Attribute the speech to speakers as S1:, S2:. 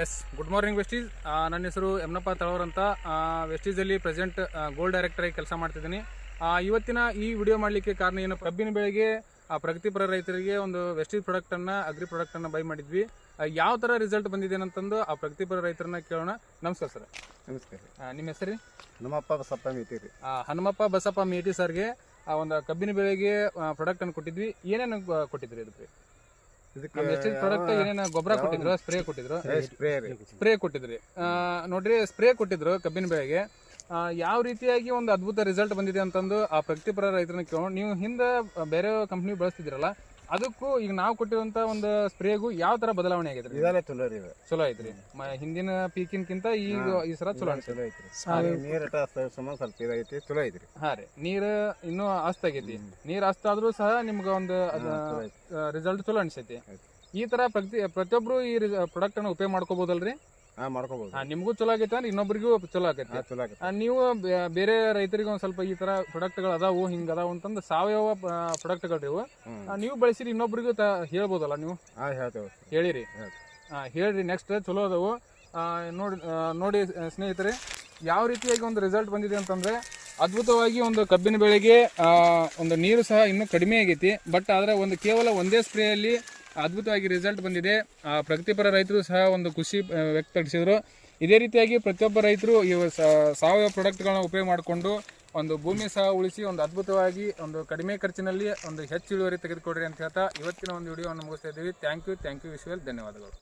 S1: Yes good morning ವೆಸ್ಟೀಸ್. ನನ್ನ ಹೆಸರು ಯಮನಪ್ಪ ತಳವರ್ ಅಂತ. ವೆಸ್ಟೀಸಲ್ಲಿ ಪ್ರೆಸೆಂಟ್ ಗೋಲ್ಡ್ ಡೈರೆಕ್ಟರ್ ಆಗಿ ಕೆಲಸ ಮಾಡ್ತಿದ್ದೀನಿ. ಇವತ್ತಿನ ಈ ವಿಡಿಯೋ ಮಾಡಲಿಕ್ಕೆ ಕಾರಣ ಏನು, ಕಬ್ಬಿನ ಬೆಳೆಗೆ ಪ್ರಗತಿಪರ ರೈತರಿಗೆ ಒಂದು ವೆಸ್ಟೀಸ್ ಪ್ರಾಡಕ್ಟನ್ನು ಅಗ್ರಿ ಪ್ರಾಡಕ್ಟನ್ನು ಬೈ ಮಾಡಿದ್ವಿ. ಯಾವ ಥರ ರಿಸಲ್ಟ್ ಬಂದಿದೆ ಅಂತಂದು ಆ ಪ್ರಗತಿಪರ ರೈತರನ್ನ ಕೇಳೋಣ. ನಮಸ್ಕಾರ ಸರ್.
S2: ನಮಸ್ಕಾರ.
S1: ನಿಮ್ಮ ಹೆಸರು?
S2: ಹನುಮಪ್ಪ ಬಸಪ್ಪ ಮೇಟಿ ರೀ.
S1: ಹನುಮಪ್ಪ ಬಸಪ್ಪ ಮೇಟಿ ಸರ್ಗೆ ಒಂದು ಕಬ್ಬಿನ ಬೆಳೆಗೆ ಪ್ರಾಡಕ್ಟನ್ನು ಕೊಟ್ಟಿದ್ವಿ. ಏನೇನು ಕೊಟ್ಟಿದ್ರಿ ಅದಕ್ಕೆ? ಪ್ರಾಡಕ್ಟ್ ಏನೇನು ಗೊಬ್ಬರ ಕೊಟ್ಟಿದ್ರು, ಸ್ಪ್ರೇ ಕೊಟ್ಟಿದ್ರು? ಸ್ಪ್ರೇ ಕೊಟ್ಟಿದ್ರಿ. ನೋಡ್ರಿ, ಸ್ಪ್ರೇ ಕೊಟ್ಟಿದ್ರು ಕಬ್ಬಿನ ಬೆಳೆಗೆ. ಯಾವ ರೀತಿಯಾಗಿ ಒಂದು ಅದ್ಭುತ ರಿಸಲ್ಟ್ ಬಂದಿದೆ ಅಂತಂದು ಆ ಪ್ರಗತಿಪರ ರೈತರನ್ನ ಕೇಳೋಣ. ನೀವು ಹಿಂದೆ ಬೇರೆ ಕಂಪ್ನಿ ಬಳಸ್ತಿದ್ರಲ್ಲ, ಅದಕ್ಕೂ ಈಗ ನಾವು ಕೊಟ್ಟಿರುವಂತ ಒಂದು ಸ್ಪ್ರೇಗೂ ಯಾವ ತರ ಬದಲಾವಣೆ ಆಗೈತ್ರಿ? ಚಲೋ ಐತ್ರಿ. ಹಿಂದಿನ ಪೀಕಿನ್ಕಿಂತ ಈಗ ಈ ಸಲ ಚಲೋ ಐತ್ರಿ. ಹಾ ರೀ, ನೀರ್ ಇನ್ನೂ ಆಸ್ತ ಆಗೈತಿ. ನೀರ್ ಆಸ್ತ ಆದ್ರೂ ಸಹ ನಿಮ್ಗ ಒಂದು ರಿಸಲ್ಟ್ ಚಲೋ ಅನ್ಸೈತಿ. ಈ ತರ ಪ್ರತಿಯೊಬ್ರು ಈ ಪ್ರಾಡಕ್ಟ್ ಅನ್ನ ಉಪಯೋಗ ಮಾಡ್ಕೋಬಹುದಲ್ರಿ? ನಿಮ್ಗೂ ಚಲೋ ಆಗೈತೆ ಅಂದ್ರೆ ಇನ್ನೊಬ್ರಿಗೂ ಚಲೋ ಆಗೈತೆ. ನೀವು ಬೇರೆ ರೈತರಿಗೆ ಒಂದ್ ಸ್ವಲ್ಪ ಈ ತರ ಪ್ರಾಡಕ್ಟ್ ಗಳು ಅದಾವು, ಹಿಂಗ ಅದಾವು ಅಂತಂದು ಸಾವಯವ ಪ್ರಾಡಕ್ಟ್ ಗಳು ಇವು ನೀವು ಬಳಸಿರಿ, ಇನ್ನೊಬ್ರಿಗೂ ಹೇಳ್ಬೋದಲ್ಲ ನೀವು? ಹೇಳಿರಿ, ಹೇಳ್ರಿ. ನೆಕ್ಸ್ಟ್ ಚಲೋ ಅದಾವು ನೋಡಿ ಸ್ನೇಹಿತರೆ, ಯಾವ ರೀತಿಯಾಗಿ ಒಂದು ರಿಸಲ್ಟ್ ಬಂದಿದೆ ಅಂತಂದ್ರೆ ಅದ್ಭುತವಾಗಿ ಒಂದು ಕಬ್ಬಿನ ಬೆಳೆಗೆ ಒಂದು ನೀರು ಸಹ ಇನ್ನೂ ಕಡಿಮೆ ಆಗೈತಿ. ಬಟ್ ಆದ್ರೆ ಒಂದು ಕೇವಲ ಒಂದೇ ಸ್ಪ್ರೇಯಲ್ಲಿ ಅದ್ಭುತವಾಗಿ ರಿಸಲ್ಟ್ ಬಂದಿದೆ. ಪ್ರಗತಿಪರ ರೈತರು ಸಹ ಒಂದು ಖುಷಿ ವ್ಯಕ್ತಪಡಿಸಿದ್ರು. ಇದೇ ರೀತಿಯಾಗಿ ಪ್ರತಿಯೊಬ್ಬ ರೈತರು ಈ ಸಾವಯವ ಪ್ರಾಡಕ್ಟ್ಗಳನ್ನ ಉಪಯೋಗ ಮಾಡಿಕೊಂಡು ಒಂದು ಭೂಮಿ ಸಹ ಉಳಿಸಿ ಒಂದು ಅದ್ಭುತವಾಗಿ ಒಂದು ಕಡಿಮೆ ಖರ್ಚಿನಲ್ಲಿ ಒಂದು ಹೆಚ್ಚು ಇಳುವರಿ ತೆಗೆದುಕೊಡ್ರಿ ಅಂತ ಹೇಳ್ತಾ ಇವತ್ತಿನ ಒಂದು ವಿಡಿಯೋವನ್ನು ಮುಗಿಸ್ತಾ ಇದ್ದೀವಿ. Thank you ವಿಶ್ವಲ್. ಧನ್ಯವಾದಗಳು.